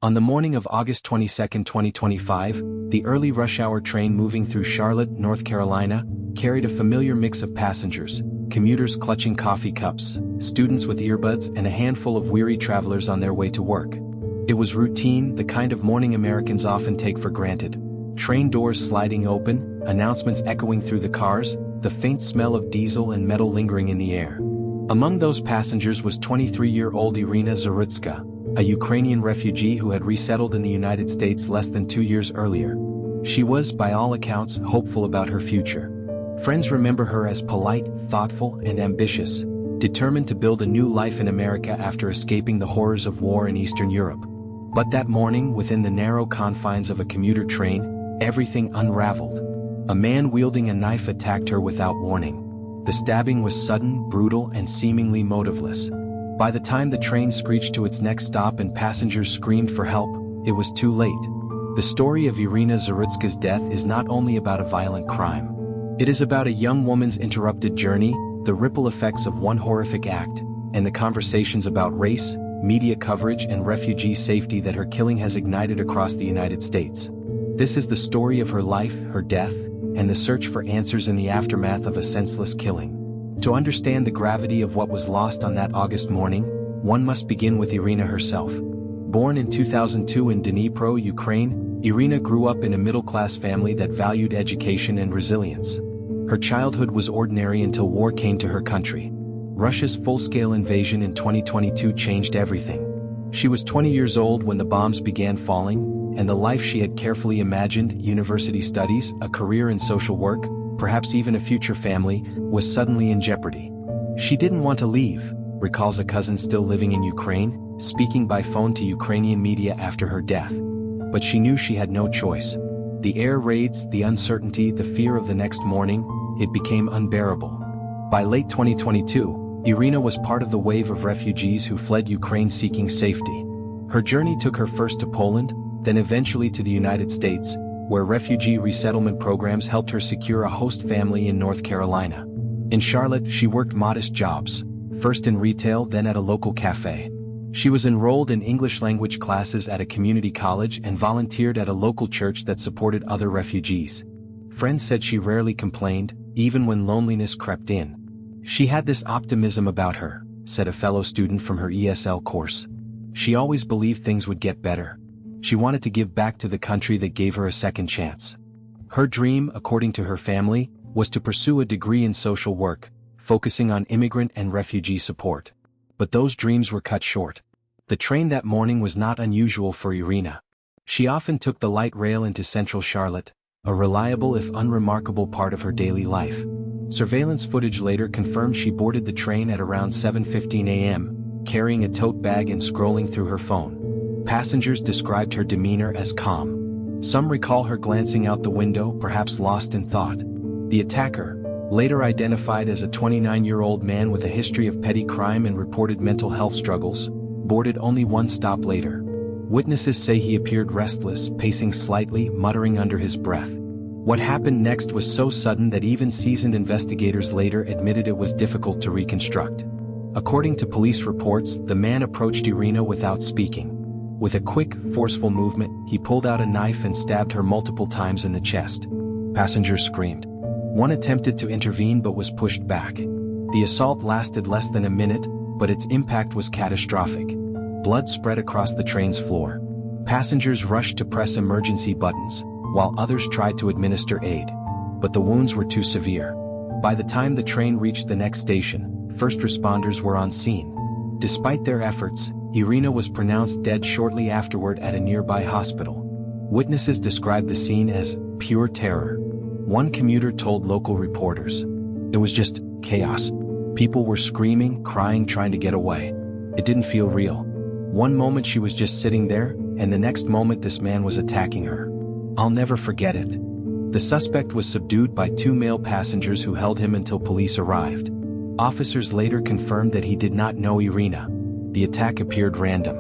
On the morning of August 22, 2025, the early rush hour train moving through Charlotte, North Carolina, carried a familiar mix of passengers, commuters clutching coffee cups, students with earbuds, and a handful of weary travelers on their way to work. It was routine, the kind of morning Americans often take for granted. Train doors sliding open, announcements echoing through the cars, the faint smell of diesel and metal lingering in the air. Among those passengers was 23-year-old Iryna Zarutska, a Ukrainian refugee who had resettled in the United States less than 2 years earlier. She was, by all accounts, hopeful about her future. Friends remember her as polite, thoughtful, and ambitious, determined to build a new life in America after escaping the horrors of war in Eastern Europe. But that morning, within the narrow confines of a commuter train, everything unraveled. A man wielding a knife attacked her without warning. The stabbing was sudden, brutal, and seemingly motiveless. By the time the train screeched to its next stop and passengers screamed for help, it was too late. The story of Iryna Zarutska's death is not only about a violent crime. It is about a young woman's interrupted journey, the ripple effects of one horrific act, and the conversations about race, media coverage, and refugee safety that her killing has ignited across the United States. This is the story of her life, her death, and the search for answers in the aftermath of a senseless killing. To understand the gravity of what was lost on that August morning, one must begin with Iryna herself. Born in 2002 in Dnipro, Ukraine, Iryna grew up in a middle-class family that valued education and resilience. Her childhood was ordinary until war came to her country. Russia's full-scale invasion in 2022 changed everything. She was 20 years old when the bombs began falling, and the life she had carefully imagined, university studies, a career in social work, perhaps even a future family, was suddenly in jeopardy. She didn't want to leave, recalls a cousin still living in Ukraine, speaking by phone to Ukrainian media after her death. But she knew she had no choice. The air raids, the uncertainty, the fear of the next morning, it became unbearable. By late 2022, Iryna was part of the wave of refugees who fled Ukraine seeking safety. Her journey took her first to Poland, then eventually to the United States, where refugee resettlement programs helped her secure a host family in North Carolina. In Charlotte, she worked modest jobs, first in retail, then at a local cafe. She was enrolled in English language classes at a community college and volunteered at a local church that supported other refugees. Friends said she rarely complained, even when loneliness crept in. She had this optimism about her, said a fellow student from her ESL course. She always believed things would get better. She wanted to give back to the country that gave her a second chance. Her dream, according to her family, was to pursue a degree in social work, focusing on immigrant and refugee support. But those dreams were cut short. The train that morning was not unusual for Iryna. She often took the light rail into central Charlotte, a reliable if unremarkable part of her daily life. Surveillance footage later confirmed she boarded the train at around 7:15 a.m., carrying a tote bag and scrolling through her phone. Passengers described her demeanor as calm. Some recall her glancing out the window, perhaps lost in thought. The attacker, later identified as a 29-year-old man with a history of petty crime and reported mental health struggles, boarded only one stop later. Witnesses say he appeared restless, pacing slightly, muttering under his breath. What happened next was so sudden that even seasoned investigators later admitted it was difficult to reconstruct. According to police reports, the man approached Iryna without speaking. With a quick, forceful movement, he pulled out a knife and stabbed her multiple times in the chest. Passengers screamed. One attempted to intervene but was pushed back. The assault lasted less than a minute, but its impact was catastrophic. Blood spread across the train's floor. Passengers rushed to press emergency buttons, while others tried to administer aid. But the wounds were too severe. By the time the train reached the next station, first responders were on scene. Despite their efforts, Iryna was pronounced dead shortly afterward at a nearby hospital. Witnesses described the scene as pure terror. One commuter told local reporters, "It was just chaos. People were screaming, crying, trying to get away. It didn't feel real. One moment she was just sitting there, and the next moment this man was attacking her. I'll never forget it." The suspect was subdued by two male passengers who held him until police arrived. Officers later confirmed that he did not know Iryna. The attack appeared random.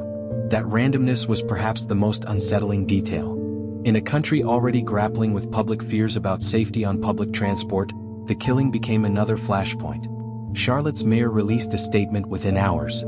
That randomness was perhaps the most unsettling detail. In a country already grappling with public fears about safety on public transport, the killing became another flashpoint. Charlotte's mayor released a statement within hours.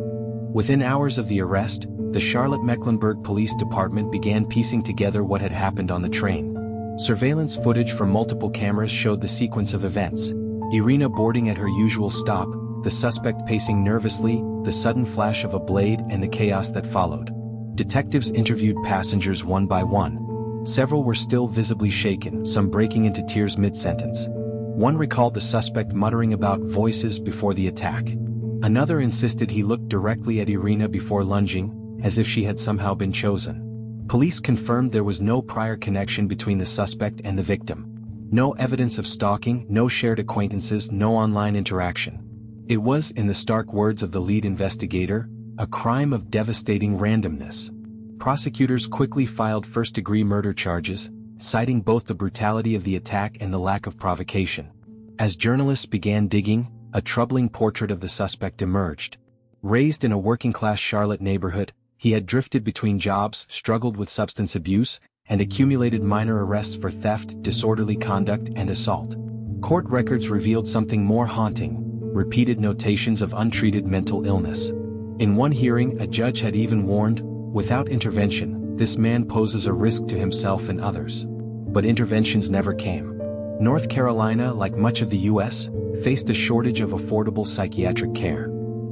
Within hours of the arrest, the Charlotte-Mecklenburg Police Department began piecing together what had happened on the train. Surveillance footage from multiple cameras showed the sequence of events. Iryna boarding at her usual stop, the suspect pacing nervously, the sudden flash of a blade and the chaos that followed. Detectives interviewed passengers one by one. Several were still visibly shaken, some breaking into tears mid-sentence. One recalled the suspect muttering about voices before the attack. Another insisted he looked directly at Iryna before lunging, as if she had somehow been chosen. Police confirmed there was no prior connection between the suspect and the victim. No evidence of stalking, no shared acquaintances, no online interaction. It was, in the stark words of the lead investigator, a crime of devastating randomness. Prosecutors quickly filed first-degree murder charges, citing both the brutality of the attack and the lack of provocation. As journalists began digging, a troubling portrait of the suspect emerged. Raised in a working-class Charlotte neighborhood, he had drifted between jobs, struggled with substance abuse, and accumulated minor arrests for theft, disorderly conduct, and assault. Court records revealed something more haunting: repeated notations of untreated mental illness. In one hearing, a judge had even warned, "Without intervention, this man poses a risk to himself and others." But interventions never came. North Carolina, like much of the U.S., faced a shortage of affordable psychiatric care.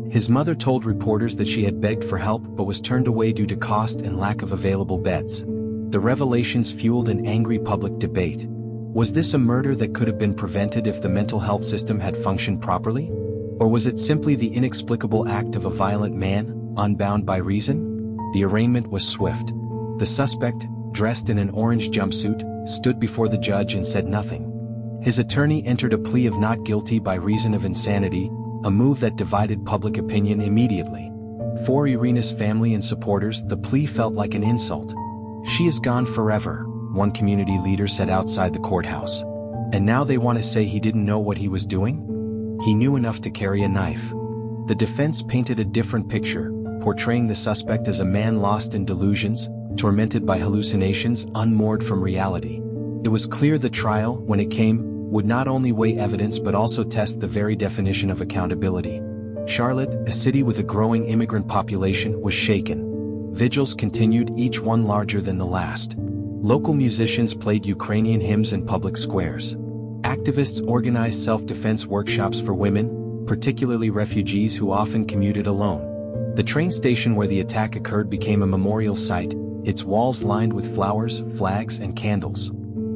His mother told reporters that she had begged for help but was turned away due to cost and lack of available beds. The revelations fueled an angry public debate. Was this a murder that could have been prevented if the mental health system had functioned properly? Or was it simply the inexplicable act of a violent man, unbound by reason? The arraignment was swift. The suspect, dressed in an orange jumpsuit, stood before the judge and said nothing. His attorney entered a plea of not guilty by reason of insanity, a move that divided public opinion immediately. For Iryna's family and supporters, the plea felt like an insult. "She is gone forever," one community leader said outside the courthouse. "And now they want to say he didn't know what he was doing? He knew enough to carry a knife." The defense painted a different picture, portraying the suspect as a man lost in delusions, tormented by hallucinations, unmoored from reality. It was clear the trial, when it came, would not only weigh evidence but also test the very definition of accountability. Charlotte, a city with a growing immigrant population, was shaken. Vigils continued, each one larger than the last. Local musicians played Ukrainian hymns in public squares. Activists organized self-defense workshops for women, particularly refugees who often commuted alone. The train station where the attack occurred became a memorial site, its walls lined with flowers, flags, and candles.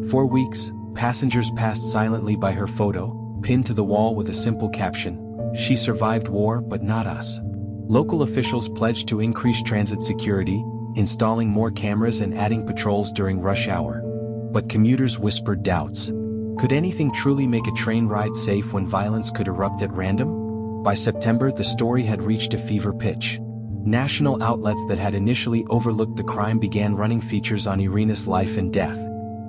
For weeks, passengers passed silently by her photo, pinned to the wall with a simple caption, "She survived war, but not us." Local officials pledged to increase transit security, installing more cameras and adding patrols during rush hour. But commuters whispered doubts. Could anything truly make a train ride safe when violence could erupt at random? By September, the story had reached a fever pitch. National outlets that had initially overlooked the crime began running features on Iryna's life and death.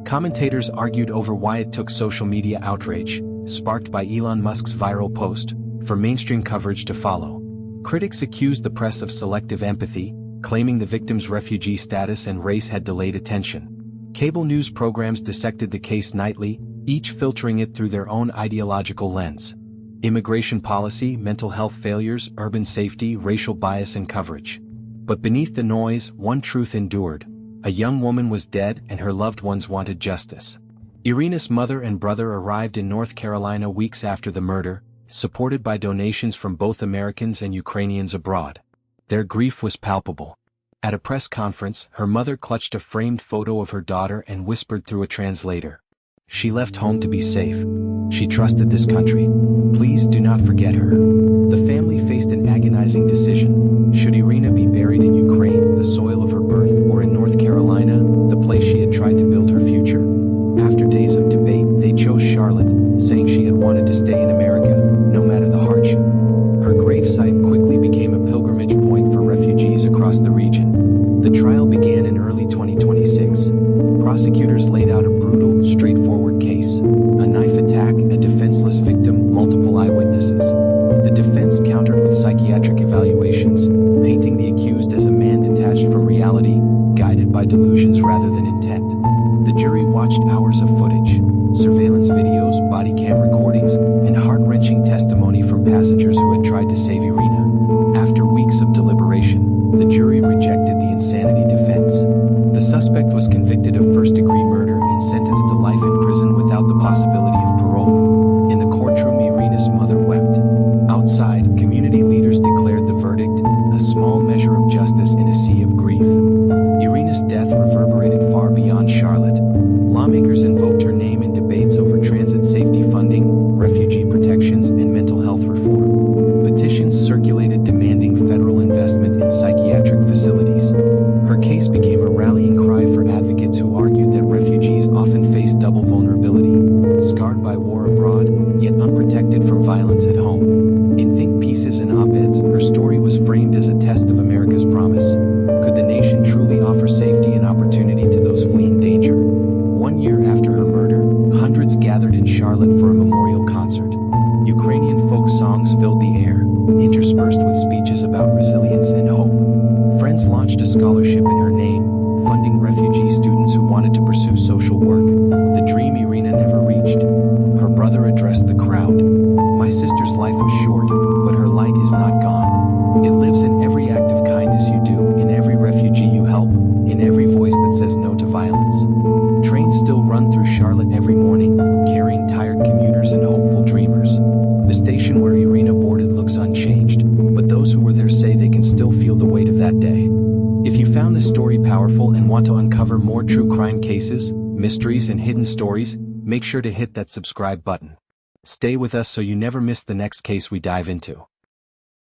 Commentators argued over why it took social media outrage, sparked by Elon Musk's viral post, for mainstream coverage to follow. Critics accused the press of selective empathy, claiming the victim's refugee status and race had delayed attention. Cable news programs dissected the case nightly, each filtering it through their own ideological lens. Immigration policy, mental health failures, urban safety, racial bias and coverage. But beneath the noise, one truth endured. A young woman was dead and her loved ones wanted justice. Iryna's mother and brother arrived in North Carolina weeks after the murder, supported by donations from both Americans and Ukrainians abroad. Their grief was palpable. At a press conference, her mother clutched a framed photo of her daughter and whispered through a translator, "She left home to be safe. She trusted this country. Please do not forget her." The family faced an agonizing decision. Should Iryna be buried in Ukraine, the soil of her birth, or in North Carolina, the place she had tried to build her future? After days of debate, they chose Charlotte, saying she had wanted to stay in America, no matter the hardship. Her gravesite quickly became a pilgrimage point for refugees across the region. The trial began in early 2026. Prosecutors laid out a brutal, straightforward case. A knife attack, a defenseless victim, multiple eyewitnesses. The defense countered with psychiatric evaluations, painting the accused as a man detached from reality, guided by delusions rather than intent. The jury watched hours of footage, surveillance videos, body cam recordings, and heart-wrenching testimony from passengers who had tried to save Iryna. After weeks of deliberation, the jury rejected became a rallying cry for advocates who argued that refugees often face double vulnerability, scarred by war abroad, yet unprotected from violence at home. In think pieces and op-eds, her story was framed as a test of America's promise. Could the nation truly offer safety and opportunity to those fleeing danger? 1 year after her murder, hundreds gathered in Charlotte for a memorial concert. Ukrainian folk songs filled the air, interspersed with speeches about resilience and hope. Friends launched a scholarship in her name, funding refugee students who wanted to pursue social work, the dream Iryna never reached. Her brother addressed the crowd. "My sister's life was short, but her light is not gone. It lives in every act of kindness you do, in every refugee you help, in every voice that says no to violence." Trains still run through Charlotte every morning, carrying tired commuters and hopeful dreamers. The station where Iryna boarded looks unchanged, but those who were there say they can still feel the weight of that day. If you found this story powerful and want to uncover more true crime cases, mysteries, and hidden stories, make sure to hit that subscribe button. Stay with us so you never miss the next case we dive into.